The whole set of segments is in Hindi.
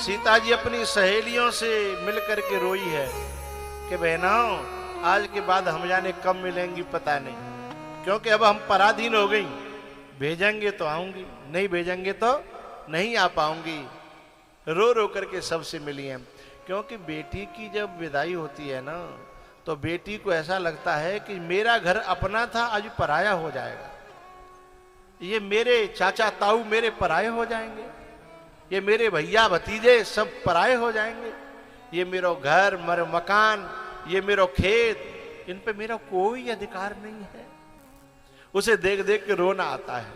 सीता जी अपनी सहेलियों से मिलकर के रोई है कि बहनों आज के बाद हम जाने कब मिलेंगी पता नहीं, क्योंकि अब हम पराधीन हो गई। भेजेंगे तो आऊंगी, नहीं भेजेंगे तो नहीं आ पाऊंगी। रो रो करके सबसे मिली हैं, क्योंकि बेटी की जब विदाई होती है ना तो बेटी को ऐसा लगता है कि मेरा घर अपना था आज पराया हो जाएगा, ये मेरे चाचा ताऊ मेरे पराये हो जाएंगे, ये मेरे भैया भतीजे सब पराये हो जाएंगे, ये मेरा घर मेरा मकान ये मेरा खेत इन पे मेरा कोई अधिकार नहीं है। उसे देख देख के रोना आता है।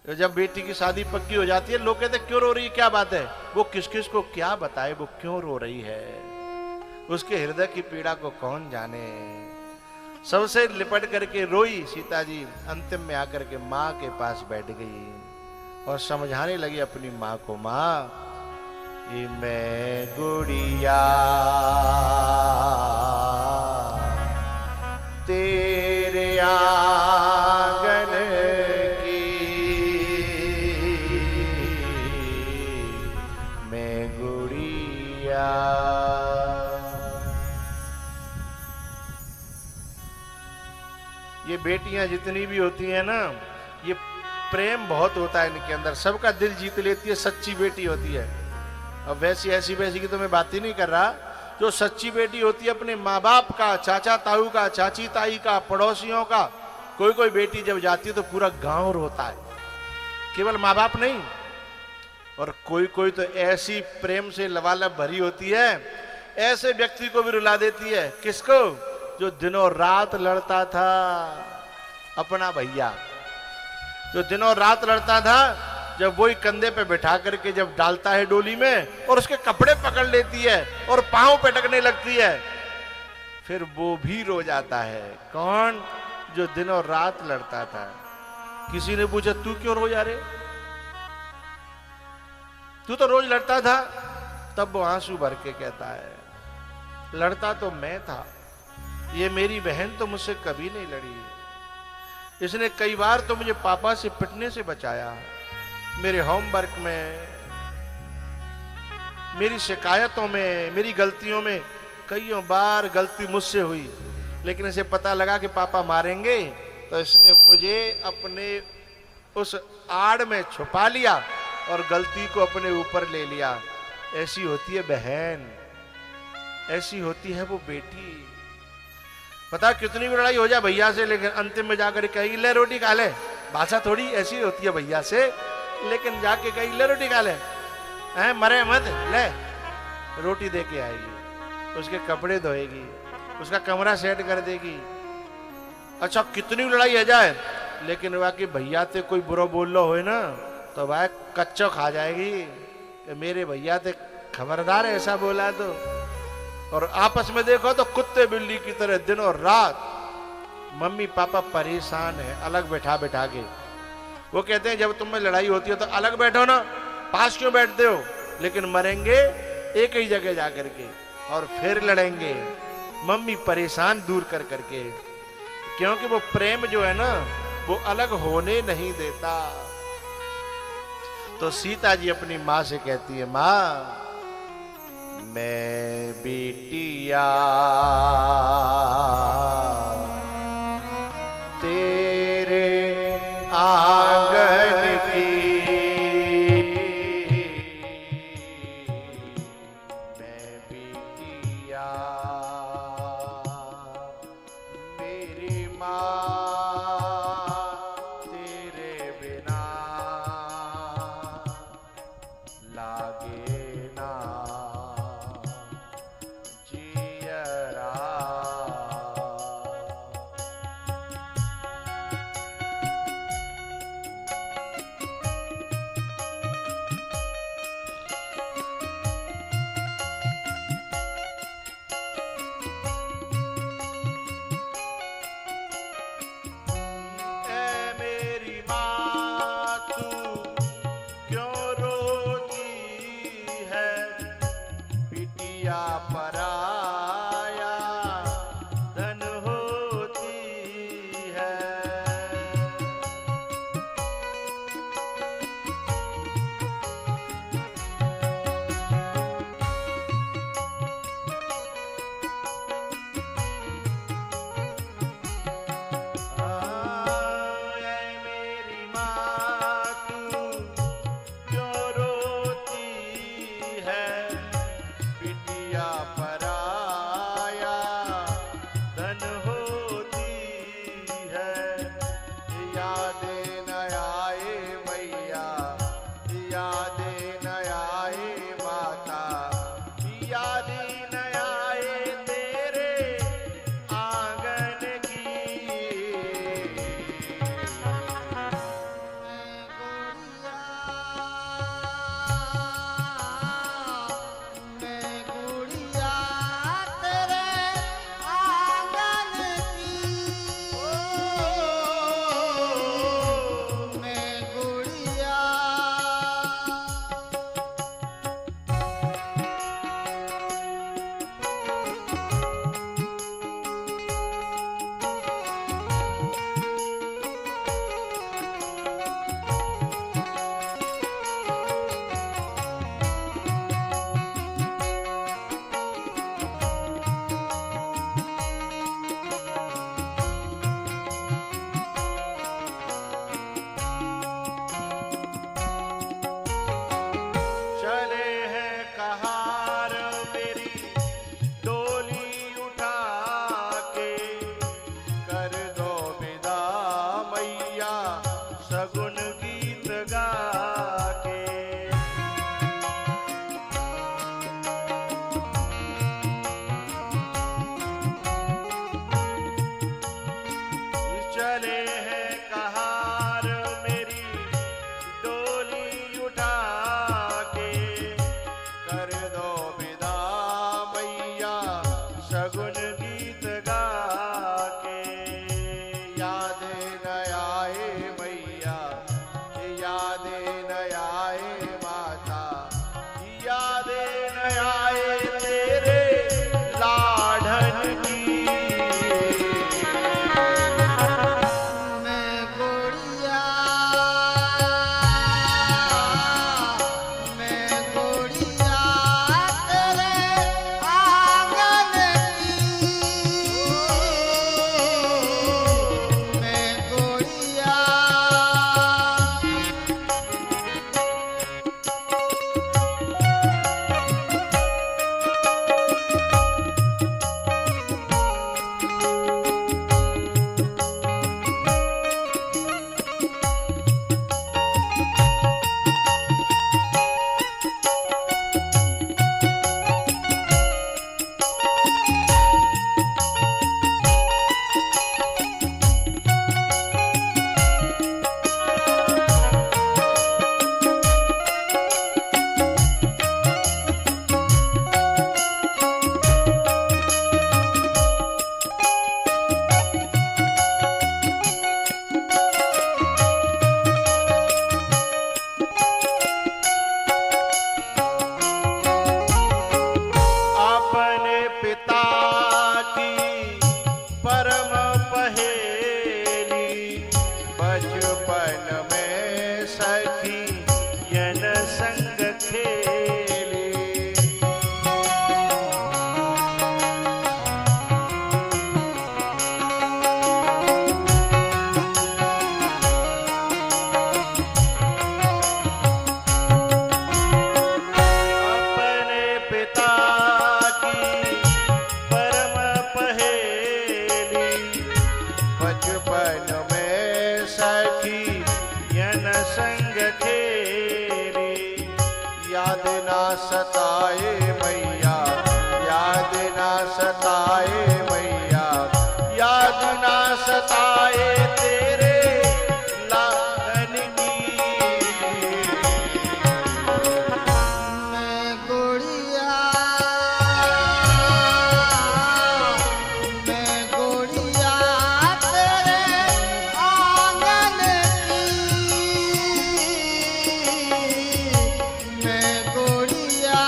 तो जब बेटी की शादी पक्की हो जाती है लोग कहते क्यों रो रही है, क्या बात है? वो किस किस को क्या बताए वो क्यों रो रही है, उसके हृदय की पीड़ा को कौन जाने। सबसे लिपट करके रोई सीता जी, अंतिम में आकर के माँ के पास बैठ गई और समझाने लगी अपनी माँ को, माँ ये मैं गुड़िया तेरे आंगन की, मैं गुड़िया। ये बेटियां जितनी भी होती हैं ना, ये प्रेम बहुत होता है इनके अंदर, सबका दिल जीत लेती है, सच्ची बेटी होती है। अब वैसी ऐसी वैसी की तो मैं बात ही नहीं कर रहा, जो सच्ची बेटी होती है अपने माँ बाप का, चाचा ताऊ का, चाची ताई का, पड़ोसियों का। कोई कोई बेटी जब जाती है तो पूरा गांव रोता है, केवल माँ बाप नहीं। और कोई कोई तो ऐसी प्रेम से लबालब भरी होती है, ऐसे व्यक्ति को भी रुला देती है। किसको? जो दिनों रात लड़ता था, अपना भैया जो दिनों रात लड़ता था, जब वही कंधे पे बिठा करके जब डालता है डोली में और उसके कपड़े पकड़ लेती है और पांव पटकने लगती है, फिर वो भी रो जाता है। कौन? जो दिनों रात लड़ता था। किसी ने पूछा तू क्यों रो जा रे, तू तो रोज लड़ता था। तब वो आंसू भर के कहता है, लड़ता तो मैं था, ये मेरी बहन तो मुझसे कभी नहीं लड़ी, इसने कई बार तो मुझे पापा से पिटने से बचाया, मेरे होमवर्क में, मेरी शिकायतों में, मेरी गलतियों में कईयों बार गलती मुझसे हुई, लेकिन इसे पता लगा कि पापा मारेंगे तो इसने मुझे अपने उस आड़ में छुपा लिया और गलती को अपने ऊपर ले लिया। ऐसी होती है बहन, ऐसी होती है वो बेटी। पता कितनी भी लड़ाई हो जाए भैया से, लेकिन अंतिम में जाकर कहेगी ले रोटी खा ले। भाषा थोड़ी ऐसी होती है भैया से, लेकिन जाके कहेगी ले रोटी खा ले, हैं मरे मत, ले रोटी दे के आएगी, उसके कपड़े धोएगी, उसका कमरा सेट कर देगी। अच्छा कितनी भी लड़ाई हो जाए, लेकिन वाकई भैया से कोई बुरा बोल लो हो ना तो भाई कच्चो खा जाएगी कि मेरे भैया से खबरदार ऐसा बोला तो। और आपस में देखो तो कुत्ते बिल्ली की तरह दिनों रात मम्मी पापा परेशान है, अलग बैठा बैठा के। वो कहते हैं जब तुम में लड़ाई होती है तो अलग बैठो ना, पास क्यों बैठते हो, लेकिन मरेंगे एक ही जगह जाकर के और फिर लड़ेंगे। मम्मी परेशान दूर कर करके, क्योंकि वो प्रेम जो है ना वो अलग होने नहीं देता। तो सीता जी अपनी माँ से कहती है, माँ मैं बिटिया तेरे आंगन की, मैं बिटिया मेरी माँ तेरे बिना लागे ना जियरा। पराया धन होती है, याद ना सताए मैया, याद ना सताए मैया, याद ना सताए तेरे लालन की। मैं गुड़िया, मैं गुड़िया तेरे आंगन की, मैं गुड़िया।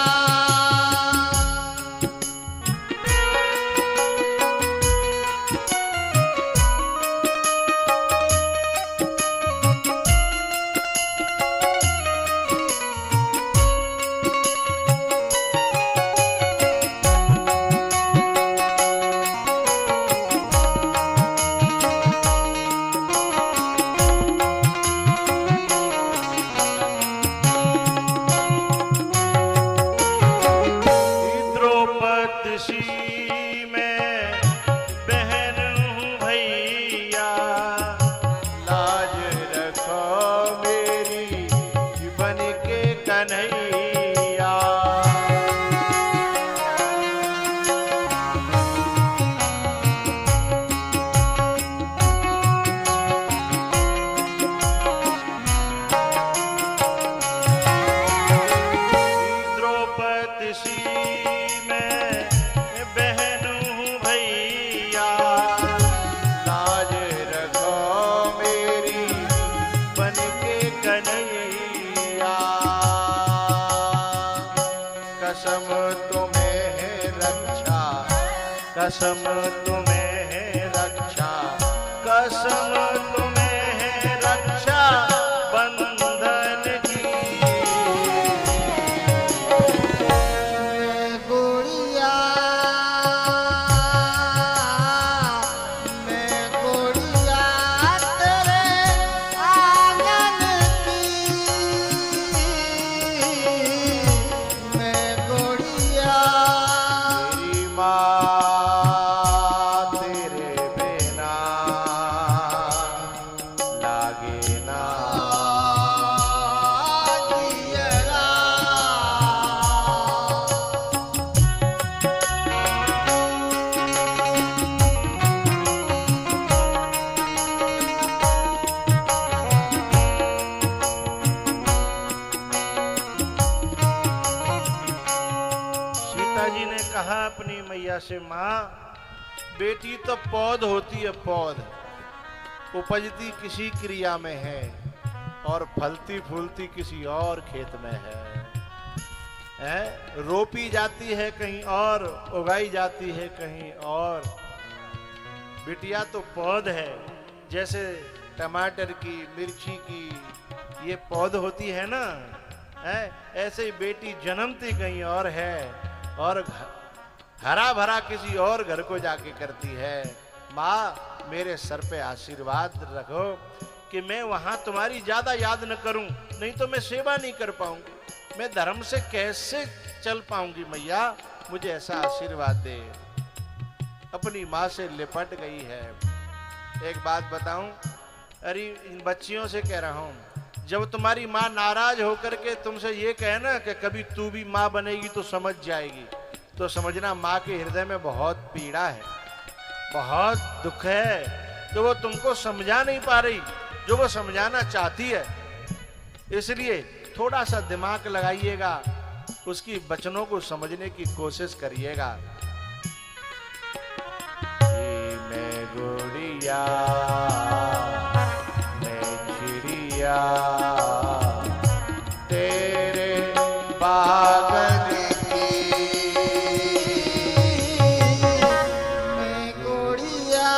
द्रौपदी सी मैं बहन हूँ भैया, लाज रखो मेरी बन के कन्हैया। द्रौपदी सी मैं बहन हूँ भैया, लाज रखो मेरी बन के कन्हैया। कसम तुम्हें है रक्षा, कसम तुम्हें है रक्षा, कसम तुम्हें है रक्षा बंधन की। मैं गुड़िया, मैं गुड़िया तेरे आंगन की, मैं गुड़िया। मेरी माँ तेरे बिना लागे ना जियरा। सीता जी ने कहा अपनी मैया से, माँ बेटी तो पौध होती है, पौध उपजती किसी क्रिया में है और फलती फूलती किसी और खेत में है, रोपी जाती है कहीं और, उगाई जाती है कहीं और। बिटिया तो पौध है, जैसे टमाटर की, मिर्ची की ये पौध होती है ना, है ऐसे ही बेटी जन्मती कहीं और है और हरा भरा किसी और घर को जाके करती है। माँ मेरे सर पे आशीर्वाद रखो कि मैं वहां तुम्हारी ज्यादा याद न करूं, नहीं तो मैं सेवा नहीं कर पाऊंगी, मैं धर्म से कैसे चल पाऊंगी। मैया मुझे ऐसा आशीर्वाद दे। अपनी माँ से लिपट गई है। एक बात बताऊं, अरे इन बच्चियों से कह रहा हूं, जब तुम्हारी माँ नाराज होकर के तुमसे ये कहे ना कि कभी तू भी माँ बनेगी तो समझ जाएगी, तो समझना माँ के हृदय में बहुत पीड़ा है, बहुत दुख है, तो वो तुमको समझा नहीं पा रही जो वो समझाना चाहती है। इसलिए थोड़ा सा दिमाग लगाइएगा, उसकी वचनों को समझने की कोशिश करिएगा। मैं गुड़िया, मैं चिड़िया तेरे बागन की, मैं गुड़िया,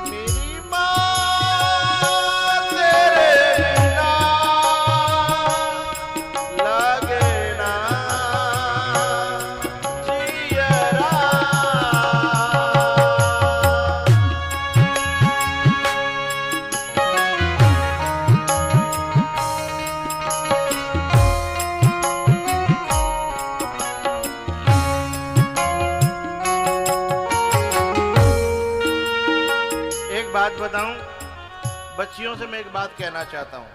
मेरी माँ तेरे बिना लगे ना जियरा। एक बात बताऊं, बच्चियों से मैं एक बात कहना चाहता हूं,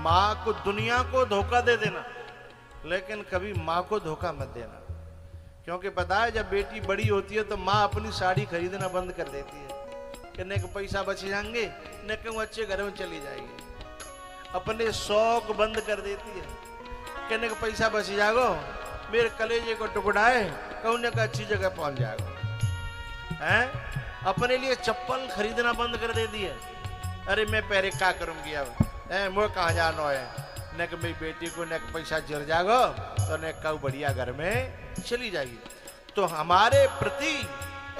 माँ को, दुनिया को धोखा दे देना, लेकिन कभी माँ को धोखा मत देना। क्योंकि पता है जब बेटी बड़ी होती है तो माँ अपनी साड़ी खरीदना बंद कर देती है कि न पैसा बच जाएंगे, न कहूँ अच्छे घर में चली जाएगी। अपने शौक बंद कर देती है, कहने का पैसा बच जाएगो, मेरे कलेजे को टुकड़ाए, कहूँ न अच्छी जगह पहुंच जाएगा। हैं? अपने लिए चप्पल खरीदना बंद कर देती है। अरे मैं पहले क्या करूंगी अब, मुझे कहाँ जाना है, न कि मेरी बेटी को न पैसा जर जाएगा तो न कहूँ बढ़िया घर में चली जाएगी। तो हमारे प्रति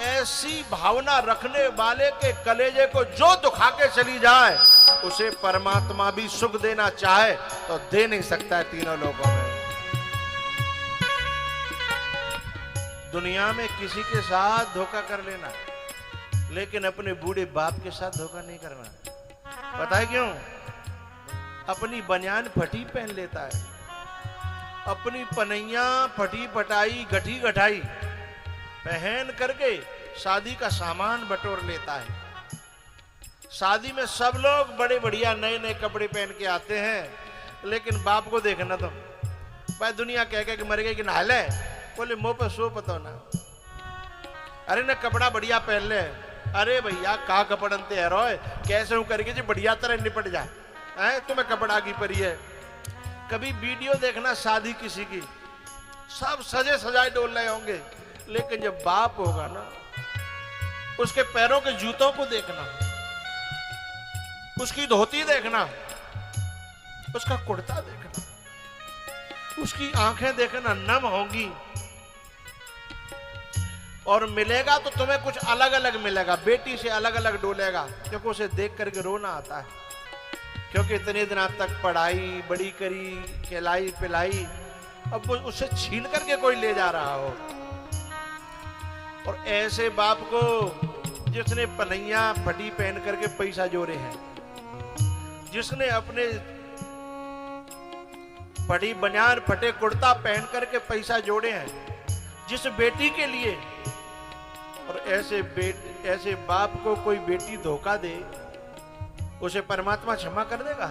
ऐसी भावना रखने वाले के कलेजे को जो दुखा के चली जाए, उसे परमात्मा भी सुख देना चाहे तो दे नहीं सकता है तीनों लोगों में। दुनिया में किसी के साथ धोखा कर लेना, लेकिन अपने बूढ़े बाप के साथ धोखा नहीं करना। पता है क्यों? अपनी बनियान फटी पहन लेता है, अपनी पनैया फटी पटाई गठी गठाई पहन करके शादी का सामान बटोर लेता है। शादी में सब लोग बड़े बढ़िया नए नए कपड़े पहन के आते हैं, लेकिन बाप को देखना तुम, भाई दुनिया कह के मर गई कि नहा ले, बोले मुंह पर सो पता ना, अरे न कपड़ा बढ़िया पहन ले। अरे भैया का कपड़न ते है रोए, कैसे हूं करके जो बढ़िया तरह निपट जाए, हैं तुम्हें कपड़ा की परी है। कभी वीडियो देखना शादी किसी की, सब सजे सजाए डोल रहे होंगे, लेकिन जब बाप होगा ना, उसके पैरों के जूतों को देखना, उसकी धोती देखना, उसका कुर्ता देखना, उसकी आंखें देखना नम होंगी। और मिलेगा तो तुम्हें कुछ अलग अलग मिलेगा, बेटी से अलग अलग डोलेगा, क्योंकि उसे देख करके रोना आता है। क्योंकि इतने दिन तक पढ़ाई बड़ी करी, खिलाई पिलाई, अब वो उसे छीन करके कोई ले जा रहा हो। और ऐसे बाप को जिसने पनैया फटी पहन करके पैसा जोड़े हैं, जिसने अपने फटी बनियान फटे कुर्ता पहन करके पैसा जोड़े हैं जिस बेटी के लिए, और ऐसे बाप को कोई बेटी धोखा दे, उसे परमात्मा क्षमा कर देगा?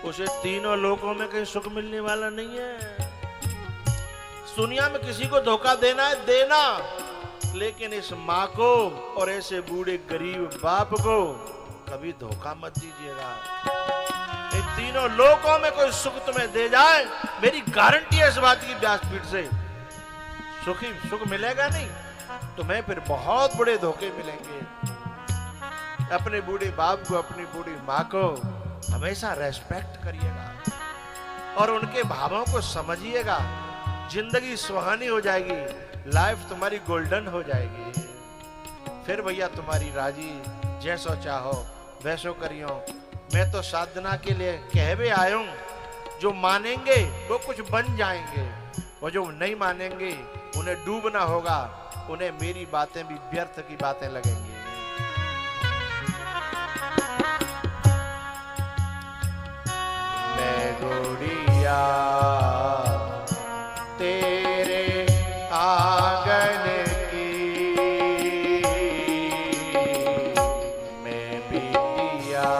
उसे तीनों लोकों में कहीं सुख मिलने वाला नहीं है। दुनिया में किसी को धोखा देना है देना, लेकिन इस माँ को और ऐसे बूढ़े गरीब बाप को कभी धोखा मत दीजिएगा। इन तीनों लोकों में कोई सुख तुम्हें दे जाए, मेरी गारंटी है इस बात की व्यासपीठ से, सुख मिलेगा नहीं, तुम्हें फिर बहुत बड़े धोखे मिलेंगे। अपने बूढ़े बाप को, अपनी बूढ़ी माँ को हमेशा रेस्पेक्ट करिएगा और उनके भावों को समझिएगा। जिंदगी सुहानी हो जाएगी, लाइफ तुम्हारी गोल्डन हो जाएगी। फिर भैया तुम्हारी राजी, जैसो चाहो वैसो करियो। मैं तो साधना के लिए कहवे आया हूं, जो मानेंगे वो कुछ बन जाएंगे, और जो नहीं मानेंगे उन्हें डूबना होगा, उन्हें मेरी बातें भी व्यर्थ की बातें लगेंगी। मैं गोड़िया तेरे आंगन की, मैं बिटिया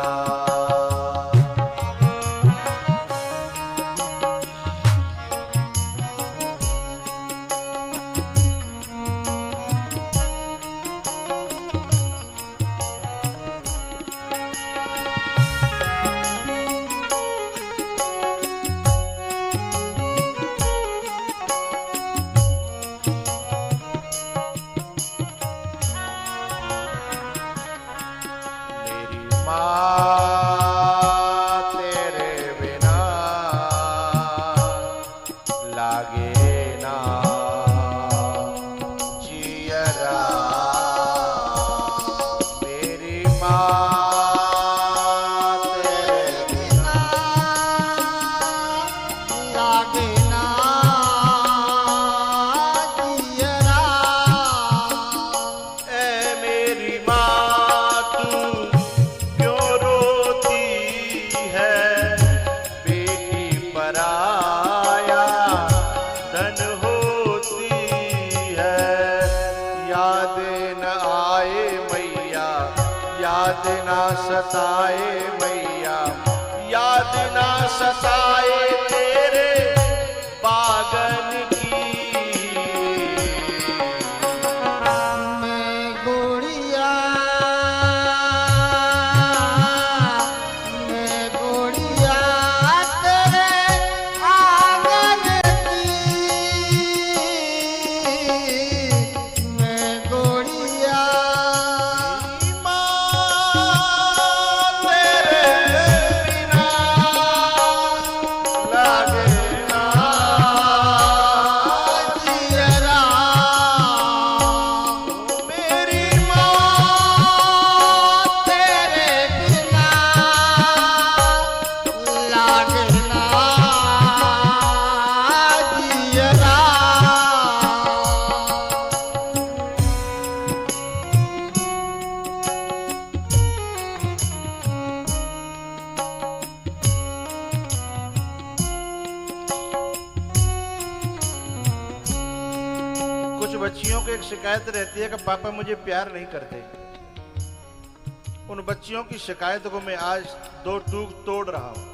सताए मैया, याद ना सताए तेरे पागल की। मैं गुड़िया तेरे आंगन की, मैं गुड़िया बच्चियों को एक शिकायत रहती है कि पापा मुझे प्यार नहीं करते। उन बच्चियों की शिकायत को मैं आज दो टूक तोड़ रहा हूं।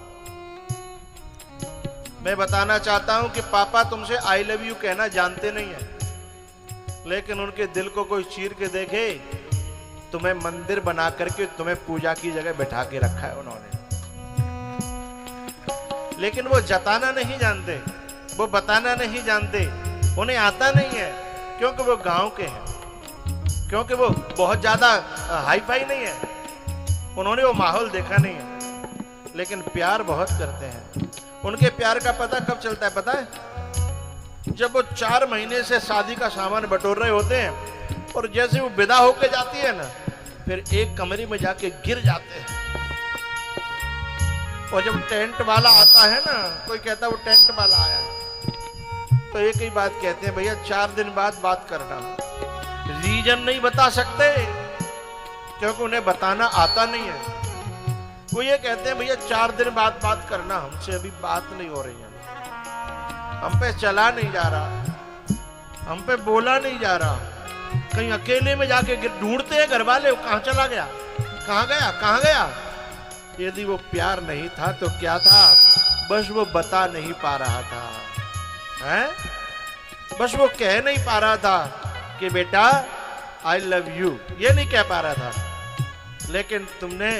मैं बताना चाहता हूं कि पापा तुमसे आई लव यू कहना जानते नहीं है, लेकिन उनके दिल को कोई चीर के देखे, तुम्हें मंदिर बना करके तुम्हें पूजा की जगह बैठा के रखा है उन्होंने। लेकिन वो जताना नहीं जानते, वो बताना नहीं जानते, उन्हें आता नहीं है, क्योंकि वो गांव के हैं, क्योंकि वो बहुत ज्यादा हाई फाई नहीं है, उन्होंने वो माहौल देखा नहीं है, लेकिन प्यार बहुत करते हैं। उनके प्यार का पता कब चलता है पता है? जब वो 4 महीने से शादी का सामान बटोर रहे होते हैं और जैसे वो विदा होके जाती है ना, फिर एक कमरे में जाके गिर जाते हैं। और जब टेंट वाला आता है ना, कोई कहता है वो टेंट वाला आया है, तो एक ही बात कहते हैं, भैया 4 दिन बाद बात करना। रीजन नहीं बता सकते क्योंकि उन्हें बताना आता नहीं है। वो ये कहते हैं भैया 4 दिन बाद बात करना, हमसे अभी बात नहीं हो रही है, हम पे चला नहीं जा रहा, हम पे बोला नहीं जा रहा। कहीं अकेले में जाके ढूंढते हैं घर वाले, कहां चला गया, कहां गया, कहां गया। यदि वो प्यार नहीं था तो क्या था? बस वो बता नहीं पा रहा था, हैं? बस वो कह नहीं पा रहा था कि बेटा आई लव यू, ये नहीं कह पा रहा था। लेकिन तुमने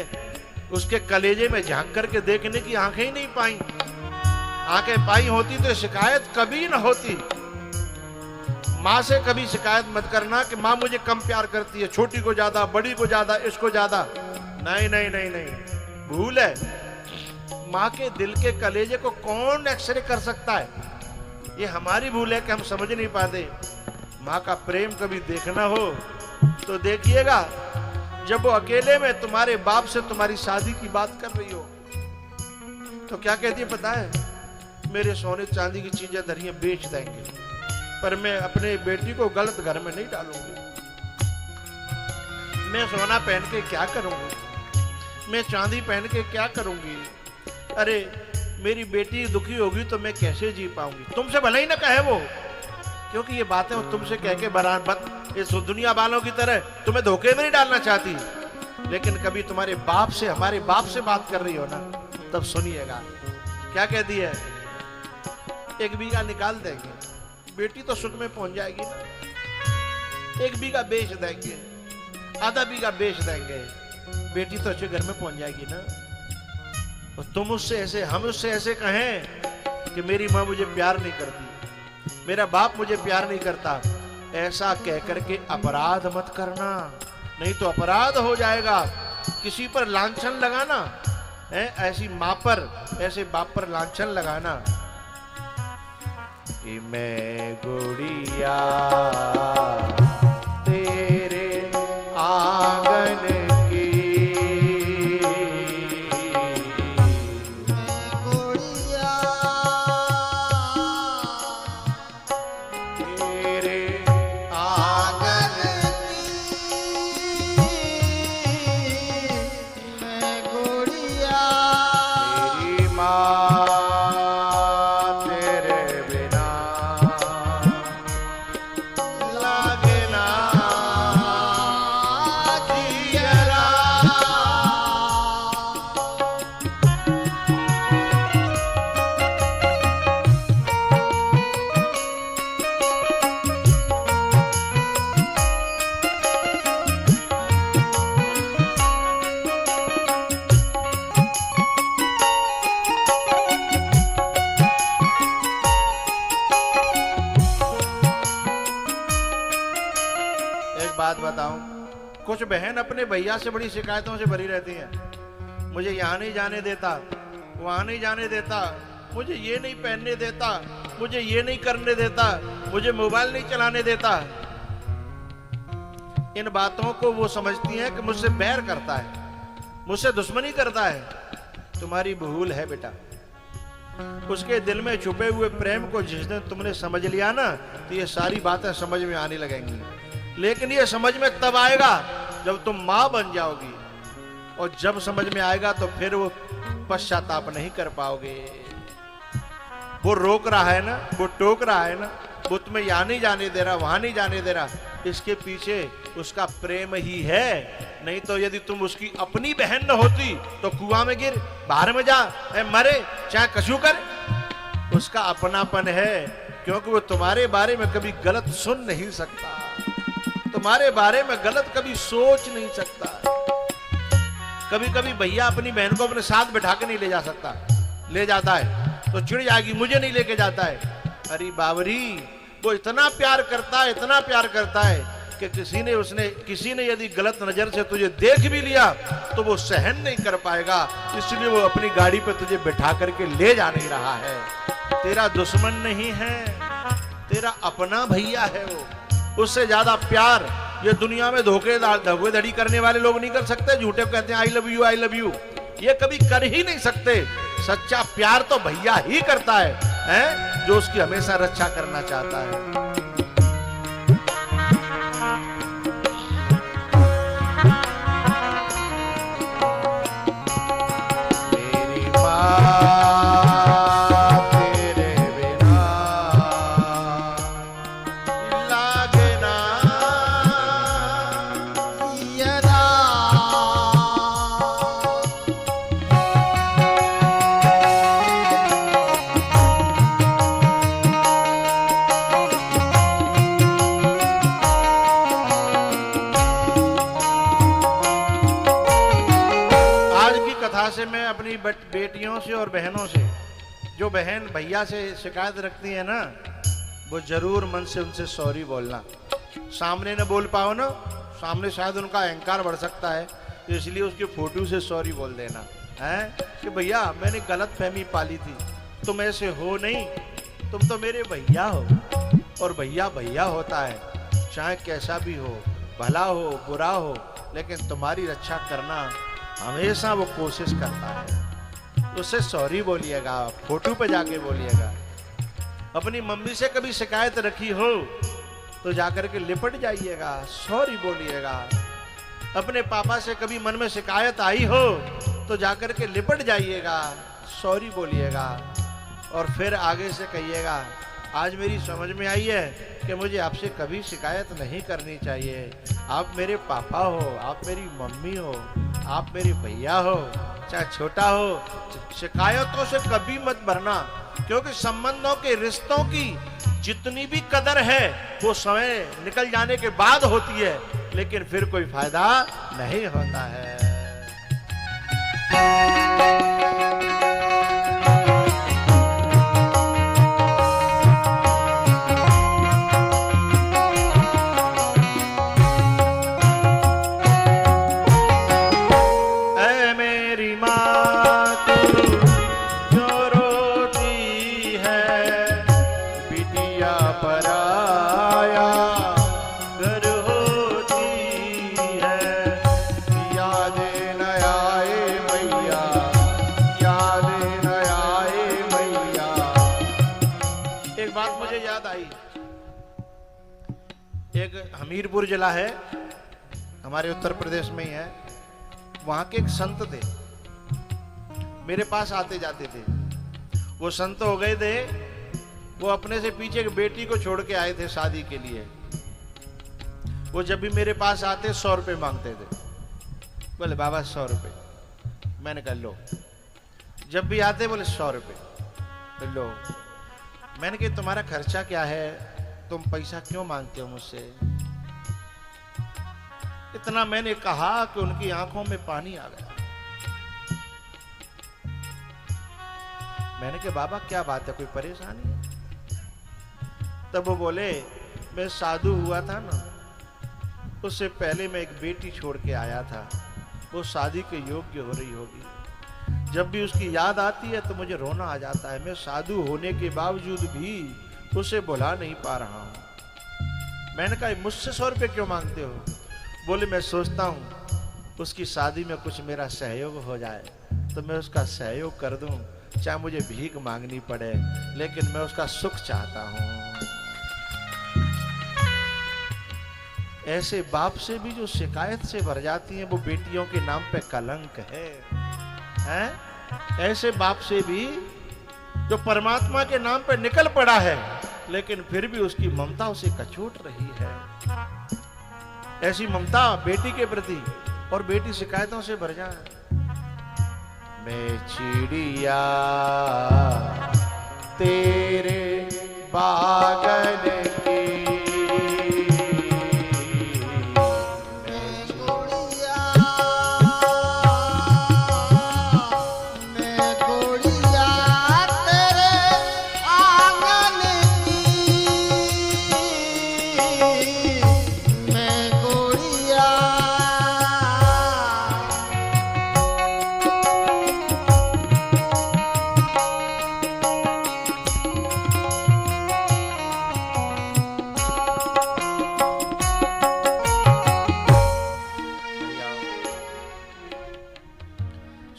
उसके कलेजे में झांक करके देखने की आंखें ही नहीं पाई। आंखें पाई होती तो शिकायत कभी ना होती। माँ से कभी शिकायत मत करना कि माँ मुझे कम प्यार करती है, छोटी को ज्यादा, बड़ी को ज्यादा, इसको ज्यादा। नहीं नहीं नहीं नहीं, भूल है। माँ के दिल के कलेजे को कौन एक्सरे कर सकता है? ये हमारी भूल है कि हम समझ नहीं पाते। माँ का प्रेम कभी देखना हो तो देखिएगा, जब वो अकेले में तुम्हारे बाप से तुम्हारी शादी की बात कर रही हो तो क्या कहती है पता है? मेरे सोने चांदी की चीजें धरिए बेच देंगे, पर मैं अपने बेटी को गलत घर में नहीं डालूंगी। मैं सोना पहन के क्या करूंगी, मैं चांदी पहन के क्या करूंगी? अरे मेरी बेटी दुखी होगी तो मैं कैसे जी पाऊंगी? तुमसे भले ही ना कहे वो, क्योंकि ये बातें वो तुमसे कह के बराबर इस दुनिया वालों की तरह तुम्हें धोखे में नहीं डालना चाहती। लेकिन कभी तुम्हारे बाप से, हमारे बाप से बात कर रही हो ना, तब सुनिएगा क्या कहती है। 1 बीघा निकाल देंगे, बेटी तो सुख में पहुंच जाएगी ना। 1 बीघा बेच देंगे, आधा बीघा बेच देंगे, बेटी तो अच्छे घर में पहुंच जाएगी ना। तो तुम उससे ऐसे, हम उससे ऐसे कहें कि मेरी माँ मुझे प्यार नहीं करती, मेरा बाप मुझे प्यार नहीं करता, ऐसा कह करके अपराध मत करना, नहीं तो अपराध हो जाएगा। किसी पर लांछन लगाना है, ऐसी माँ पर, ऐसे बाप पर लांछन लगाना कि मैं गुड़िया तेरे आंगन की, गुड़िया तेरे आंगन की, मैं गुड़िया मेरी माँ तेरे बिना लागे कुछ बहन अपने भैया से बड़ी शिकायतों से भरी रहती हैं। मुझे यहाँ नहीं जाने देता, वहां नहीं जाने देता, मुझे ये नहीं पहनने देता, मुझे ये नहीं करने देता, मुझे मोबाइल नहीं चलाने देता। इन बातों को वो समझती हैं कि मुझसे बैर करता है, मुझसे दुश्मनी करता है। तुम्हारी भूल है बेटा। उसके दिल में छुपे हुए प्रेम को जिस दिन तुमने समझ लिया ना, तो ये सारी बातें समझ में आने लगेंगी। लेकिन ये समझ में तब आएगा जब तुम मां बन जाओगी, और जब समझ में आएगा तो फिर वो पश्चाताप नहीं कर पाओगे। वो रोक रहा है ना, वो टोक रहा है ना, वो तुम्हें यहाँ नहीं जाने दे रहा, वहां नहीं जाने दे रहा, इसके पीछे उसका प्रेम ही है। नहीं तो यदि तुम उसकी अपनी बहन न होती तो कुआं में गिर, बाहर में जा, मरे, चाहे कशु कर। उसका अपनापन है, क्योंकि वो तुम्हारे बारे में कभी गलत सुन नहीं सकता, तुम्हारे बारे में गलत कभी सोच नहीं सकता। कभी कभी भैया अपनी बहन को अपने साथ बैठा के नहीं ले जा सकता, ले जाता है तो चिढ़ जाएगी, मुझे नहीं लेके जाता है। अरे बाबरी, वो इतना प्यार करता है, इतना प्यार करता है कि किसी ने यदि गलत नजर से तुझे देख भी लिया तो वो सहन नहीं कर पाएगा, इसलिए वो अपनी गाड़ी पे तुझे बैठा करके ले जा नहीं रहा है। तेरा दुश्मन नहीं है, तेरा अपना भैया है वो। उससे ज्यादा प्यार ये दुनिया में धोखेधड़ी करने वाले लोग नहीं कर सकते। झूठे कहते हैं I love you, I love you, ये कभी कर ही नहीं सकते। सच्चा प्यार तो भैया ही करता है, जो उसकी हमेशा रक्षा करना चाहता है। से मैं अपनी बेटियों से और बहनों से, जो बहन भैया से शिकायत रखती है ना, वो जरूर मन से उनसे सॉरी बोलना। सामने न बोल पाओ ना, सामने शायद उनका अहंकार बढ़ सकता है, तो इसलिए उसके फोटो से सॉरी बोल देना है कि भैया मैंने गलत फहमी पाली थी, तुम ऐसे हो नहीं, तुम तो मेरे भैया हो, और भैया भैया होता है, चाहे कैसा भी हो, भला हो बुरा हो, लेकिन तुम्हारी रक्षा करना हमेशा वो कोशिश करता है। उससे सॉरी बोलिएगा, फोटो पे जाके बोलिएगा। अपनी मम्मी से कभी शिकायत रखी हो तो जाकर के लिपट जाइएगा, सॉरी बोलिएगा। अपने पापा से कभी मन में शिकायत आई हो तो जाकर के लिपट जाइएगा, सॉरी बोलिएगा, और फिर आगे से कहिएगा आज मेरी समझ में आई है कि मुझे आपसे कभी शिकायत नहीं करनी चाहिए। आप मेरे पापा हो, आप मेरी मम्मी हो, आप मेरे भैया हो, चाहे छोटा हो, शिकायतों से कभी मत भरना, क्योंकि संबंधों के रिश्तों की जितनी भी कदर है वो समय निकल जाने के बाद होती है, लेकिन फिर कोई फायदा नहीं होता है। हमीरपुर जिला है, हमारे उत्तर प्रदेश में ही है। वहां के एक संत थे, मेरे पास आते जाते थे। वो संत हो गए थे, वो अपने से पीछे एक बेटी को छोड़ के आए थे शादी के लिए। वो जब भी मेरे पास आते 100 रुपये मांगते थे। बोले बाबा 100 रुपये। मैंने कहा लो। जब भी आते बोले 100 रुपये लो। मैंने कहा तुम्हारा खर्चा क्या है, तुम पैसा क्यों मांगते हो मुझसे? इतना मैंने कहा कि उनकी आंखों में पानी आ गया। मैंने कहा बाबा क्या बात है, कोई परेशानी है? तब वो बोले मैं साधु हुआ था ना, उससे पहले मैं एक बेटी छोड़ के आया था, वो शादी के योग्य हो रही होगी। जब भी उसकी याद आती है तो मुझे रोना आ जाता है। मैं साधु होने के बावजूद भी उसे भुला नहीं पा रहा हूं। मैंने कहा मुझसे 100 रुपये क्यों मांगते हो? बोले मैं सोचता हूं उसकी शादी में कुछ मेरा सहयोग हो जाए तो मैं उसका सहयोग कर दूं, चाहे मुझे भीख मांगनी पड़े, लेकिन मैं उसका सुख चाहता हूं। ऐसे बाप से भी जो शिकायत से भर जाती हैं, वो बेटियों के नाम पे कलंक है, हैं? ऐसे बाप से भी जो परमात्मा के नाम पे निकल पड़ा है, लेकिन फिर भी उसकी ममता उसे कचोट रही है। ऐसी ममता बेटी के प्रति, और बेटी शिकायतों से भर जाए। मैं चिड़िया तेरे बागन की,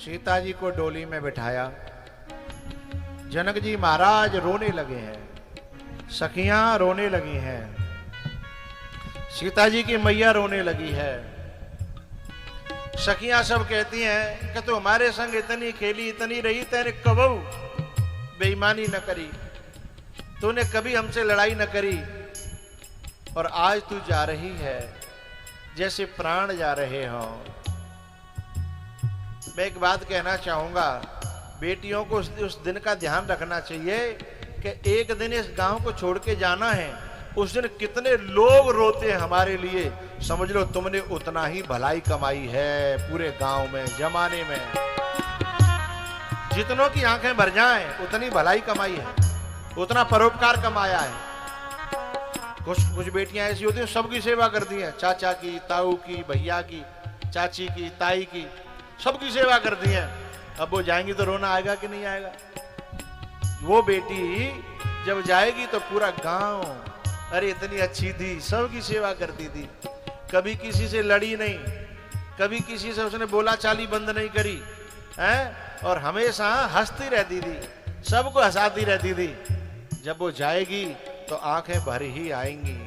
सीता जी को डोली में बिठाया। जनक जी महाराज रोने लगे हैं, सखियां रोने लगी हैं, सीता जी की मैया रोने लगी है। सखियां सब कहती हैं कि तू हमारे संग इतनी खेली, इतनी रही, तेरे कबू बेईमानी न करी, तूने कभी हमसे लड़ाई न करी, और आज तू जा रही है जैसे प्राण जा रहे हो। मैं एक बात कहना चाहूंगा, बेटियों को उस दिन का ध्यान रखना चाहिए कि एक दिन इस गांव को छोड़ के जाना है। उस दिन कितने लोग रोते हैं हमारे लिए। समझ लो तुमने उतना ही भलाई कमाई है पूरे गांव में, जमाने में। जितनों की आंखें भर जाएं उतनी भलाई कमाई है, उतना परोपकार कमाया है। कुछ बेटियां ऐसी होती हैं सबकी सेवा करती हैं, चाचा की, ताऊ की, भैया की, चाची की, ताई की, सबकी सेवा करती हैं। अब वो जाएंगी तो रोना आएगा कि नहीं आएगा? वो बेटी जब जाएगी तो पूरा गांव, अरे इतनी अच्छी थी, सबकी सेवा करती थी, कभी किसी से लड़ी नहीं, कभी किसी से उसने बोला चाली बंद नहीं करी, हैं? और हमेशा हंसती रहती थी, सबको हंसाती रहती थी। जब वो जाएगी तो आंखें भर ही आएंगी।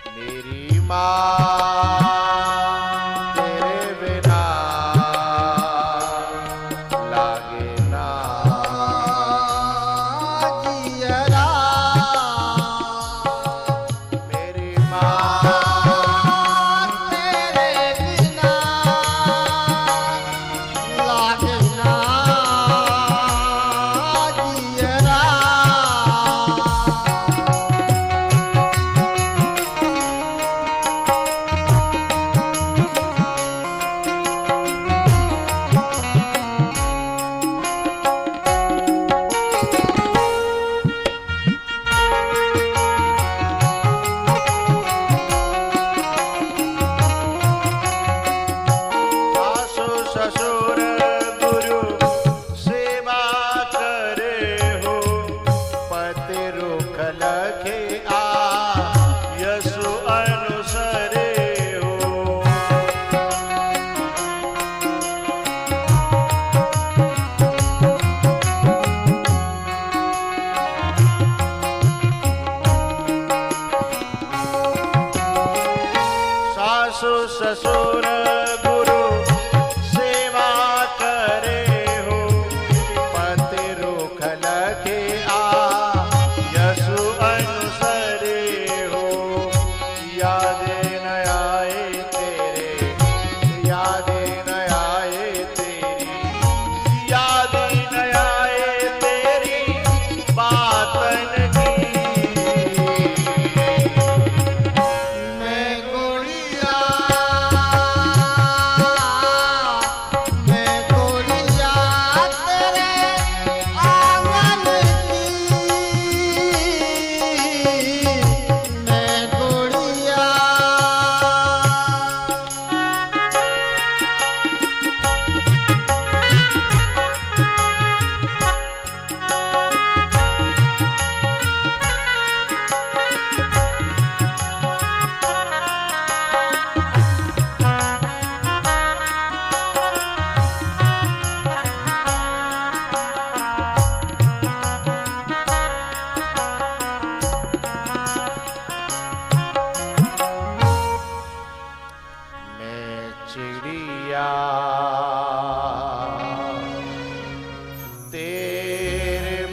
मेरी माँ तेरे बिना लागे ना जियरा, मेरी माँ तेरे बिना लागे ना जियरा।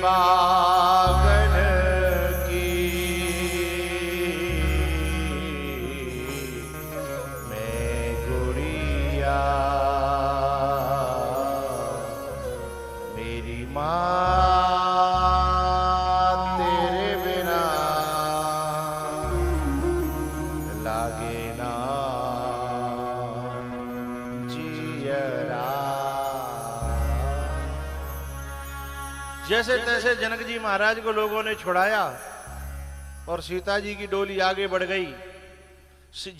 बागन की मैं गुड़िया मेरी माँ तेरे बिना लागे ना जियरा। जैसे तैसे जनक जी महाराज को लोगों ने छुड़ाया और सीता जी की डोली आगे बढ़ गई।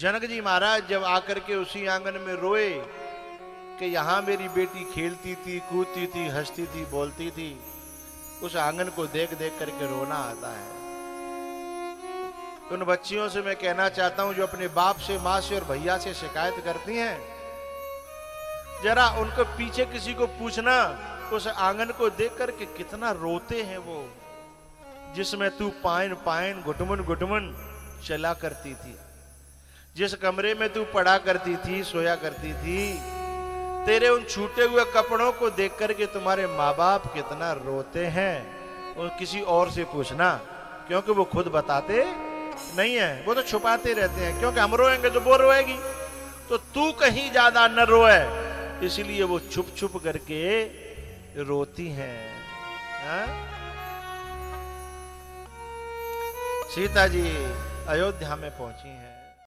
जनक जी महाराज जब आकर के उसी आंगन में रोए कि यहां मेरी बेटी खेलती थी, कूदती थी, हंसती थी, बोलती थी, उस आंगन को देख देख करके रोना आता है। उन बच्चियों से मैं कहना चाहता हूं जो अपने बाप से, मां से और भैया से शिकायत करती हैं, जरा उनको पीछे किसी को पूछना, उस आंगन को देख करके कितना रोते हैं वो, जिसमें तू पाइन पाइन घुटमुन घुटमुन चला करती थी, जिस कमरे में तू पढ़ा करती थी, सोया करती थी। तेरे उन छूटे हुए कपड़ों को देख करके तुम्हारे माँ बाप कितना रोते हैं। और किसी और से पूछना, क्योंकि वो खुद बताते नहीं है, वो तो छुपाते रहते हैं, क्योंकि हम रोएंगे तो वो रोएगी, तो तू कहीं ज्यादा न रोए, इसलिए वो छुप छुप करके रोती हैं। हा? सीता जी अयोध्या में पहुंची हैं।